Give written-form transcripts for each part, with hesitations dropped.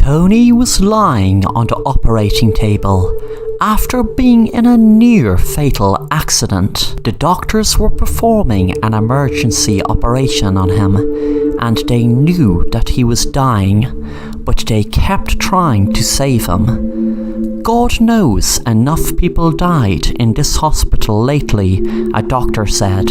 Tony was lying on the operating table after being in a near-fatal accident. The doctors were performing an emergency operation on him, and they knew that he was dying, but they kept trying to save him. God knows enough people died in this hospital lately, a doctor said.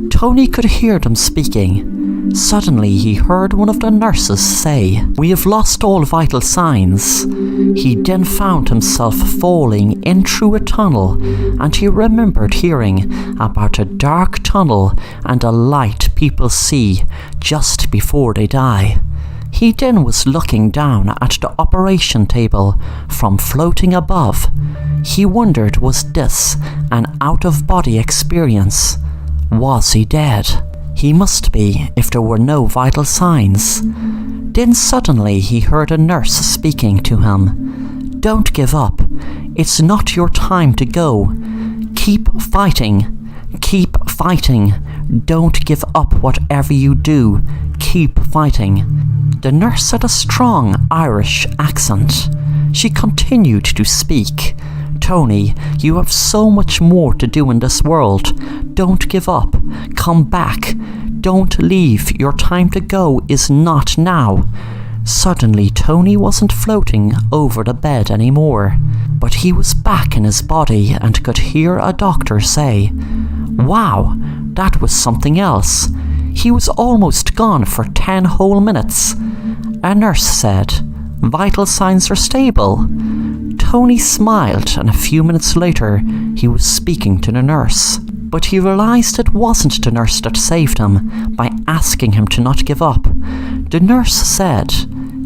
Tony could hear them speaking. Suddenly he heard one of the nurses say, "We have lost all vital signs." He then found himself falling in through a tunnel, and he remembered hearing about a dark tunnel and a light people see just before they die. He then was looking down at the operation table from floating above. He wondered, was this an out-of-body experience? Was he dead? He must be, if there were no vital signs. Then suddenly he heard a nurse speaking to him. "Don't give up. It's not your time to go. Keep fighting. Keep fighting. Don't give up whatever you do. Keep fighting." The nurse had a strong Irish accent. She continued to speak. "Tony, you have so much more to do in this world. Don't give up. Come back. Don't leave. Your time to go is not now." Suddenly, Tony wasn't floating over the bed anymore, but he was back in his body and could hear a doctor say, "Wow, that was something else. He was almost gone for 10 whole minutes." A nurse said, "Vital signs are stable." Tony smiled, and a few minutes later he was speaking to the nurse. But he realised it wasn't the nurse that saved him by asking him to not give up. The nurse said,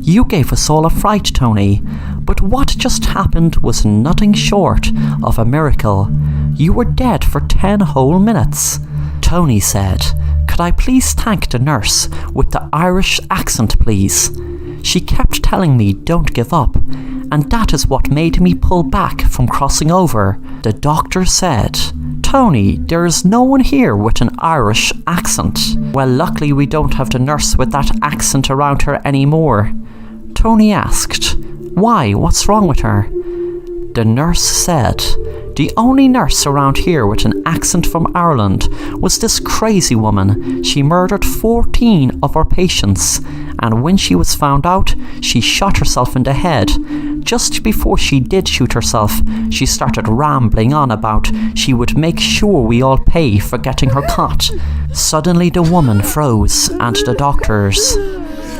"You gave us all a fright, Tony, but what just happened was nothing short of a miracle. You were dead for 10 whole minutes." Tony said, "Could I please thank the nurse with the Irish accent, please? She kept telling me don't give up, and that is what made me pull back from crossing over." The doctor said, "Tony, there is no one here with an Irish accent." "Well, luckily we don't have the nurse with that accent around her anymore." Tony asked, "Why? What's wrong with her?" The nurse said, "The only nurse around here with an accent from Ireland was this crazy woman. She murdered 14 of our patients, and when she was found out, she shot herself in the head. Just before she did shoot herself, she started rambling on about she would make sure we all pay for getting her caught." Suddenly the woman froze, and the doctors,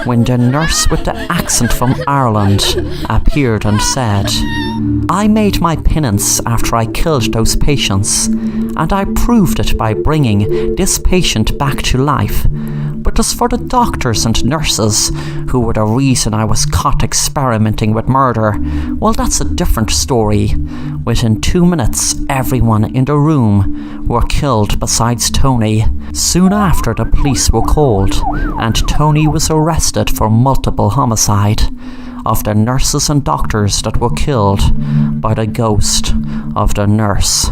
when the nurse with the accent from Ireland appeared and said, "I made my penance after I killed those patients, and I proved it by bringing this patient back to life. But as for the doctors and nurses, who were the reason I was caught experimenting with murder, well, that's a different story. Within 2 minutes, everyone in the room were killed besides Tony. Soon after, the police were called, and Tony was arrested for multiple homicide of the nurses and doctors that were killed by the ghost of the nurse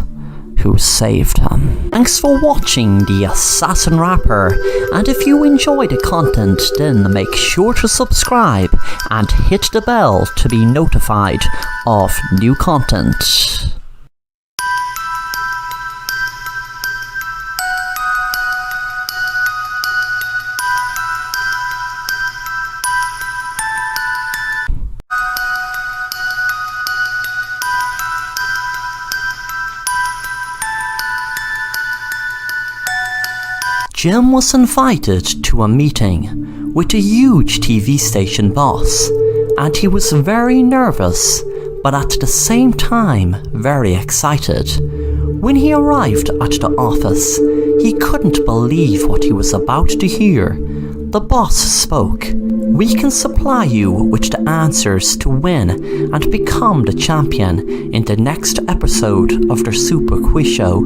who saved him." Thanks for watching The Assassin Rapper, and if you enjoy the content, then make sure to subscribe and hit the bell to be notified of new content. Jim was invited to a meeting with a huge TV station boss, and he was very nervous, but at the same time very excited. When he arrived at the office, he couldn't believe what he was about to hear. The boss spoke. "We can supply you with the answers to win and become the champion in the next episode of the Super Quiz Show.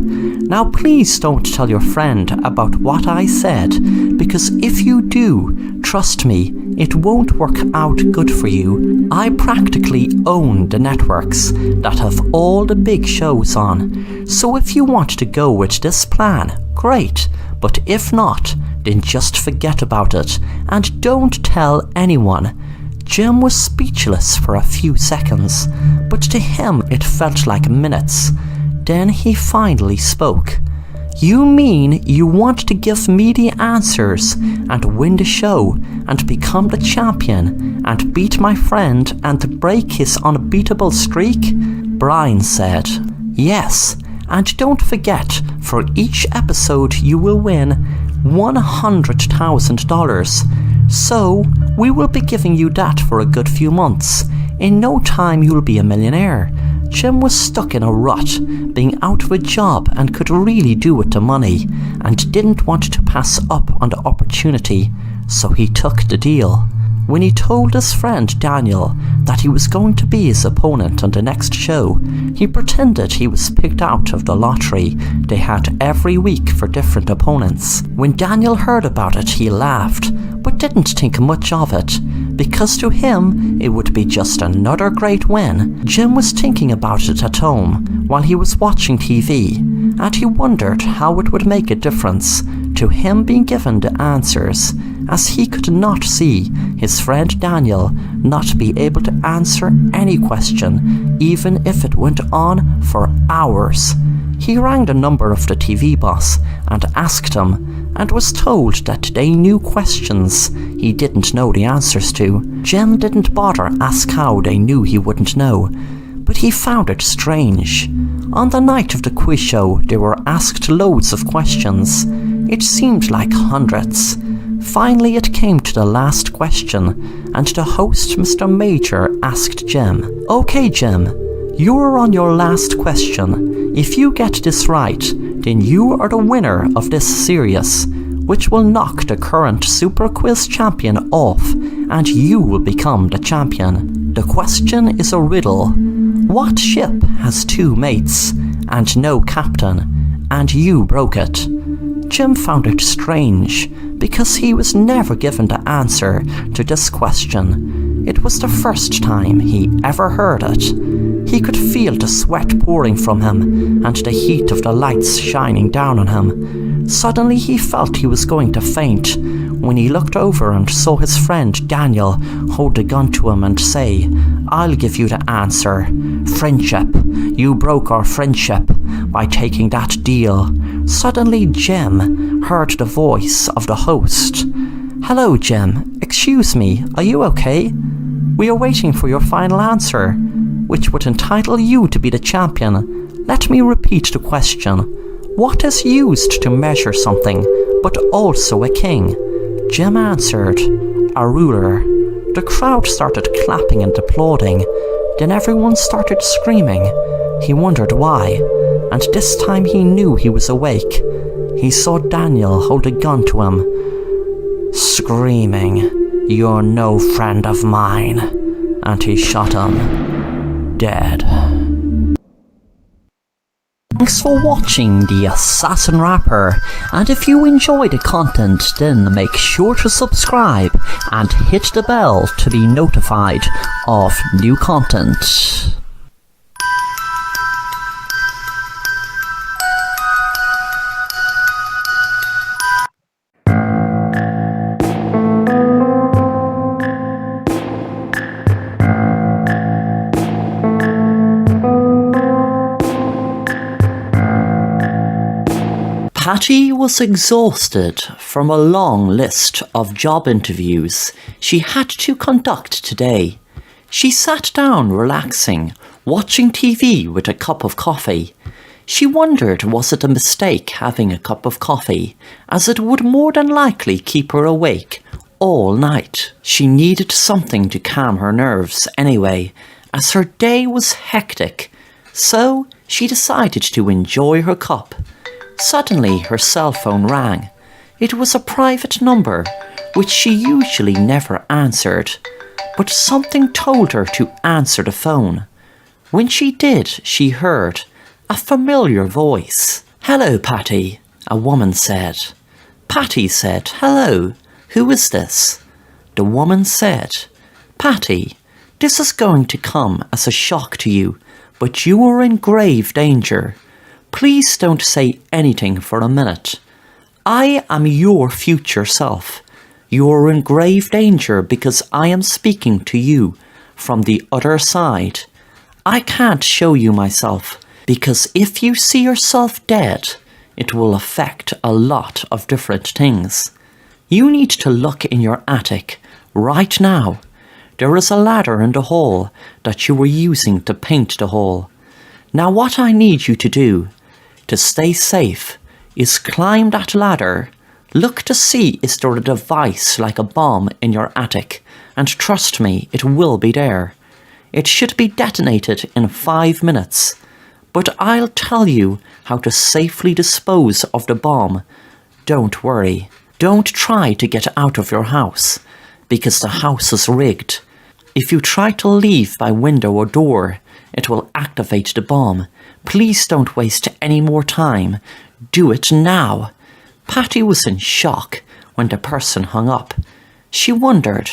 Now please don't tell your friend about what I said, because if you do, trust me, it won't work out good for you. I practically own the networks that have all the big shows on. So if you want to go with this plan, great, but if not, then just forget about it and don't tell anyone. Jim was speechless for a few seconds, but to him it felt like minutes. Then he finally spoke. "You mean you want to give me the answers and win the show and become the champion and beat my friend and break his unbeatable streak?" Brian said. "Yes, and don't forget, for each episode you will win $100,000. So, we will be giving you that for a good few months. In no time you'll be a millionaire." Jim was stuck in a rut, being out of a job and could really do with the money, and didn't want to pass up on the opportunity, so he took the deal. When he told his friend Daniel that he was going to be his opponent on the next show, he pretended he was picked out of the lottery they had every week for different opponents. When Daniel heard about it, he laughed, but didn't think much of it, because to him it would be just another great win. Jim was thinking about it at home while he was watching TV, and he wondered how it would make a difference to him being given the answers, as he could not see his friend Daniel not be able to answer any question, even if it went on for hours. He rang the number of the TV boss and asked him, and was told that they knew questions he didn't know the answers to. Jim didn't bother ask how they knew he wouldn't know, but he found it strange. On the night of the quiz show, they were asked loads of questions. It seemed like hundreds. Finally it came to the last question, and the host, Mr. Major, asked Jim, "Okay, Jim, you're on your last question. If you get this right, then you are the winner of this series, which will knock the current Super Quiz champion off, and you will become the champion. The question is a riddle. What ship has 2 mates and no captain, and you broke it?" Jim found it strange, because he was never given the answer to this question. It was the first time he ever heard it. He could feel the sweat pouring from him and the heat of the lights shining down on him. Suddenly he felt he was going to faint when he looked over and saw his friend Daniel hold a gun to him and say, "I'll give you the answer. Friendship. You broke our friendship by taking that deal." Suddenly Jim heard the voice of the host. "Hello, Jim. Excuse me, are you okay? We are waiting for your final answer, which would entitle you to be the champion. Let me repeat the question. What is used to measure something, but also a king?" Jim answered, "A ruler." The crowd started clapping and applauding. Then everyone started screaming. He wondered why, and this time he knew he was awake. He saw Daniel hold a gun to him, screaming, "You're no friend of mine," and he shot him dead. Thanks for watching The Assassin Rapper, and if you enjoy the content, then make sure to subscribe and hit the bell to be notified of new content. Patty was exhausted from a long list of job interviews she had to conduct today. She sat down relaxing, watching TV with a cup of coffee. She wondered, was it a mistake having a cup of coffee, as it would more than likely keep her awake all night. She needed something to calm her nerves anyway, as her day was hectic, so she decided to enjoy her cup. Suddenly her cell phone rang. It was a private number, which she usually never answered, but something told her to answer the phone. When she did, she heard a familiar voice. "Hello, Patty," a woman said. Patty said, "Hello, who is this?" The woman said, "Patty, this is going to come as a shock to you, but you are in grave danger. Please don't say anything for a minute. I am your future self. You are in grave danger because I am speaking to you from the other side. I can't show you myself because if you see yourself dead, it will affect a lot of different things. You need to look in your attic right now. There is a ladder in the hole that you were using to paint the hole. Now what I need you to do, to stay safe, is climb that ladder. Look to see is there a device like a bomb in your attic, and trust me, it will be there. It should be detonated in 5 minutes. But I'll tell you how to safely dispose of the bomb. Don't worry. Don't try to get out of your house, because the house is rigged. If you try to leave by window or door, it will activate the bomb. Please don't waste any more time. Do it now. Patty was in shock when the person hung up. She wondered.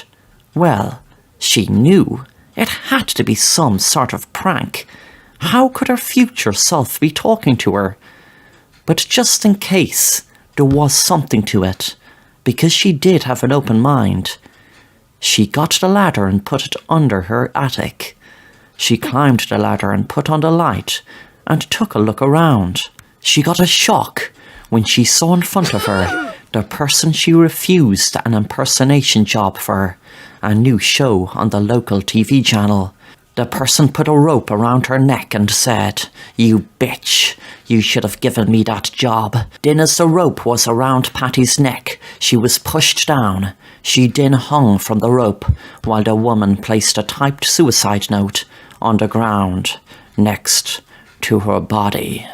Well, she knew. It had to be some sort of prank. How could her future self be talking to her? But just in case, there was something to it, because she did have an open mind. She got the ladder and put it under her attic. She climbed the ladder and put on the light and took a look around. She got a shock when she saw in front of her the person she refused an impersonation job for, a new show on the local TV channel. The person put a rope around her neck and said, "You bitch, you should have given me that job." Then as the rope was around Patty's neck, she was pushed down. She then hung from the rope while the woman placed a typed suicide note on the ground next to her body.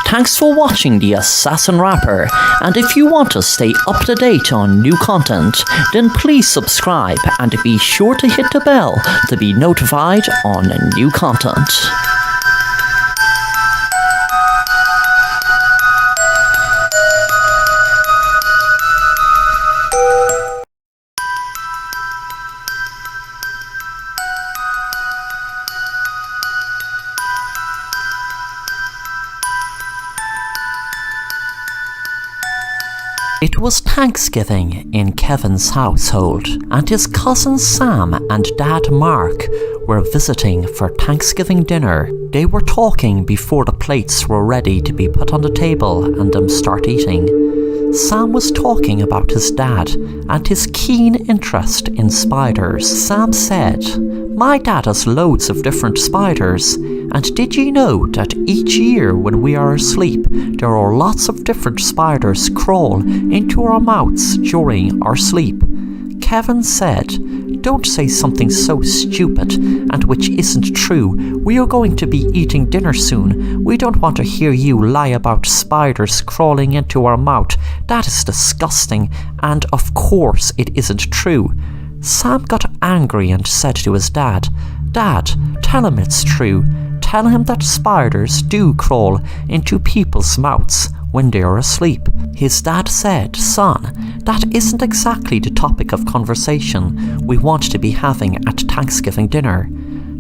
Thanks for watching The Assassin Rapper, and if you want to stay up to date on new content, then please subscribe and be sure to hit the bell to be notified on new content. It was Thanksgiving in Kevin's household, and his cousin Sam and dad Mark were visiting for Thanksgiving dinner. They were talking before the plates were ready to be put on the table and them start eating. Sam was talking about his dad and his keen interest in spiders. Sam said, "My dad has loads of different spiders, and did you know that each year when we are asleep, there are lots of different spiders crawl into our mouths during our sleep?" Kevin said, "Don't say something so stupid and which isn't true. We are going to be eating dinner soon. We don't want to hear you lie about spiders crawling into our mouth. That is disgusting, and of course it isn't true." Sam got angry and said to his dad, "Dad, tell him it's true. Tell him that spiders do crawl into people's mouths when they are asleep." His dad said, "Son, that isn't exactly the topic of conversation we want to be having at Thanksgiving dinner."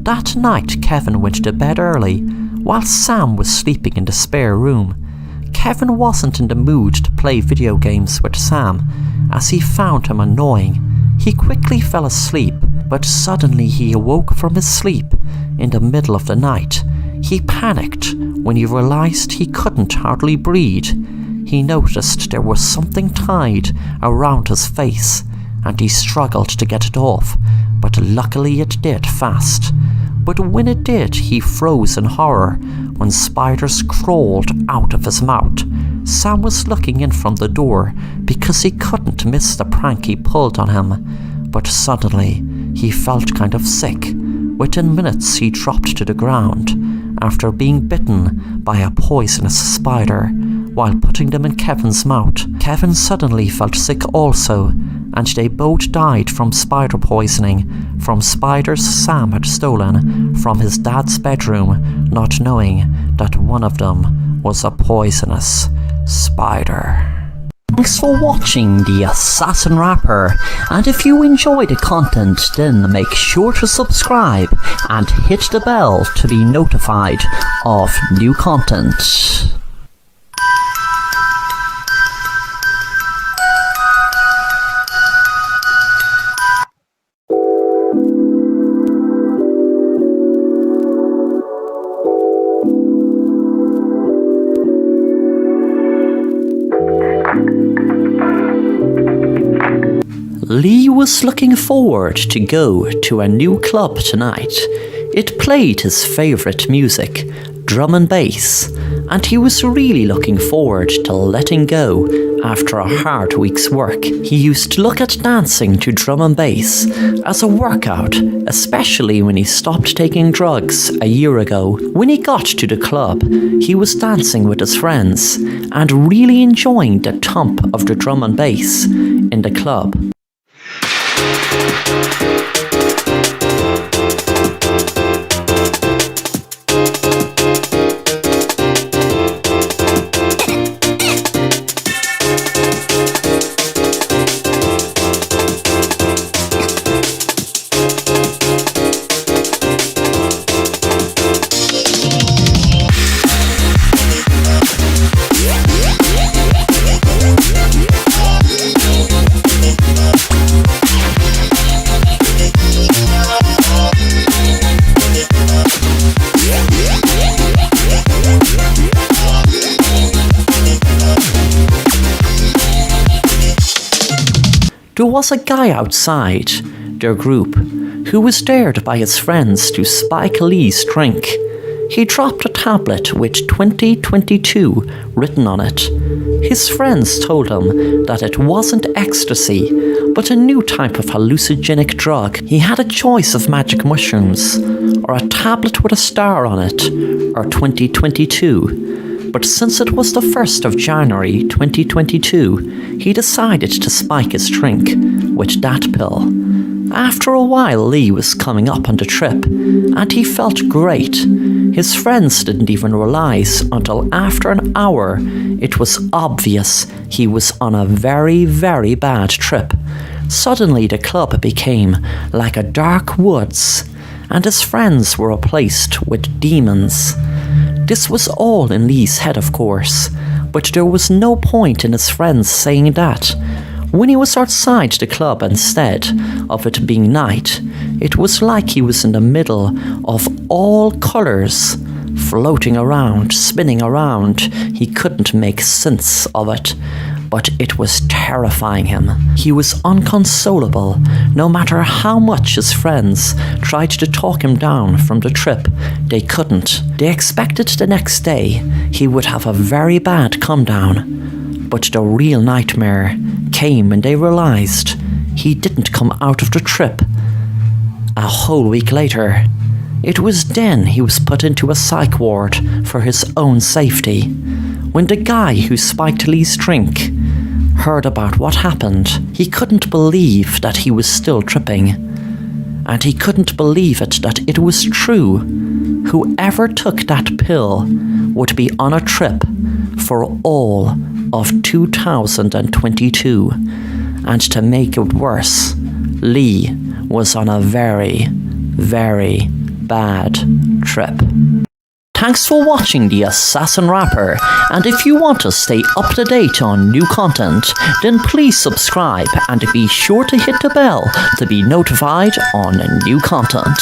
That night, Kevin went to bed early, while Sam was sleeping in the spare room. Kevin wasn't in the mood to play video games with Sam, as he found him annoying. He quickly fell asleep, but suddenly he awoke from his sleep in the middle of the night. He panicked when he realized he couldn't hardly breathe. He noticed there was something tied around his face, and he struggled to get it off, but luckily it did fast. But when it did, he froze in horror when spiders crawled out of his mouth. Sam was looking in from the door because he couldn't miss the prank he pulled on him, but suddenly he felt kind of sick. Within minutes he dropped to the ground after being bitten by a poisonous spider while putting them in Kevin's mouth. Kevin suddenly felt sick also, and they both died from spider poisoning from spiders Sam had stolen from his dad's bedroom, not knowing that one of them was a poisonous spider. Thanks for watching The Assassin Rapper, and if you enjoy the content, then make sure to subscribe and hit the bell to be notified of new content. Lee was looking forward to go to a new club tonight. It played his favourite music, drum and bass, and he was really looking forward to letting go after a hard week's work. He used to look at dancing to drum and bass as a workout, especially when he stopped taking drugs a year ago. When he got to the club, he was dancing with his friends and really enjoying the thump of the drum and bass in the club. There was a guy outside their group who was dared by his friends to spike Lee's drink. He dropped a tablet with 2022 written on it. His friends told him that it wasn't ecstasy, but a new type of hallucinogenic drug. He had a choice of magic mushrooms, or a tablet with a star on it, or 2022. But since it was the 1st of January 2022, he decided to spike his drink with that pill. After a while, Lee was coming up on the trip, and he felt great. His friends didn't even realize until after an hour it was obvious he was on a very, very bad trip. Suddenly the club became like a dark woods, and his friends were replaced with demons. This was all in Lee's head, of course, but there was no point in his friends saying that. When he was outside the club instead of it being night, it was like he was in the middle of all colours, floating around, spinning around. He couldn't make sense of it, but it was terrifying him. He was inconsolable. No matter how much his friends tried to talk him down from the trip, they couldn't. They expected the next day he would have a very bad come down. But the real nightmare came when they realised he didn't come out of the trip. A whole week later, it was then he was put into a psych ward for his own safety. When the guy who spiked Lee's drink heard about what happened, he couldn't believe that he was still tripping. And he couldn't believe that it was true. Whoever took that pill would be on a trip for all of 2022. And to make it worse, Lee was on a very, very bad trip. Thanks for watching The Assassin Rapper, and if you want to stay up to date on new content, then please subscribe and be sure to hit the bell to be notified on new content.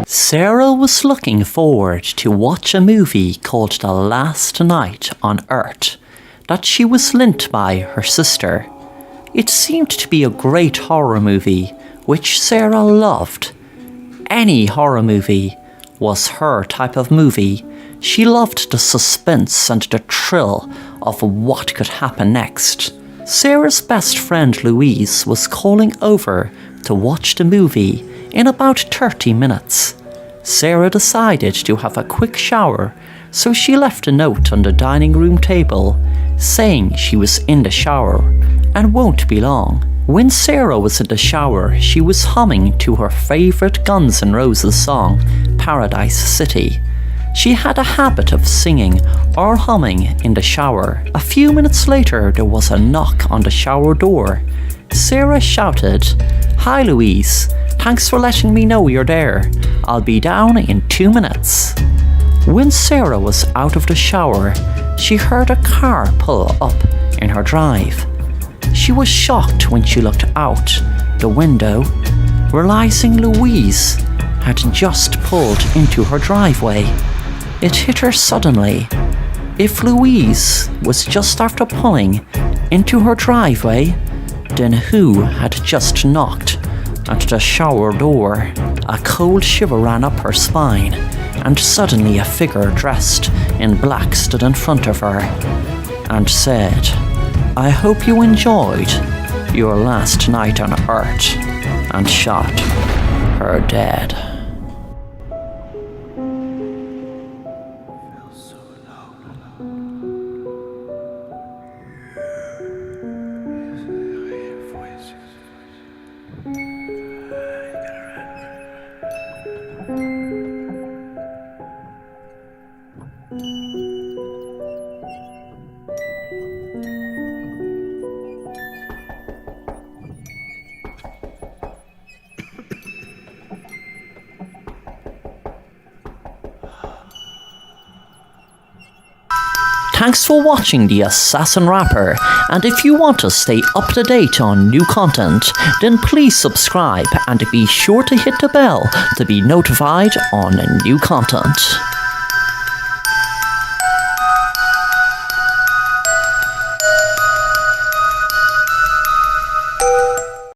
Sarah was looking forward to watch a movie called The Last Night on Earth that she was lent by her sister. It seemed to be a great horror movie, which Sarah loved. Any horror movie was her type of movie. She loved the suspense and the thrill of what could happen next. Sarah's best friend Louise was calling over to watch the movie in about 30 minutes. Sarah decided to have a quick shower, so she left a note on the dining room table saying she was in the shower and won't be long. When Sarah was in the shower, she was humming to her favourite Guns N' Roses song, Paradise City. She had a habit of singing or humming in the shower. A few minutes later, there was a knock on the shower door. Sarah shouted, "Hi Louise, thanks for letting me know you're there. I'll be down in 2 minutes." When Sarah was out of the shower, she heard a car pull up in her drive. She was shocked when she looked out the window, realizing Louise had just pulled into her driveway. It hit her suddenly. If Louise was just after pulling into her driveway, then who had just knocked at the shower door? A cold shiver ran up her spine, and suddenly a figure dressed in black stood in front of her and said, "I hope you enjoyed your last night on Earth," and shot her dead. Thanks for watching The Assassin Rapper, and if you want to stay up to date on new content, then please subscribe and be sure to hit the bell to be notified on new content.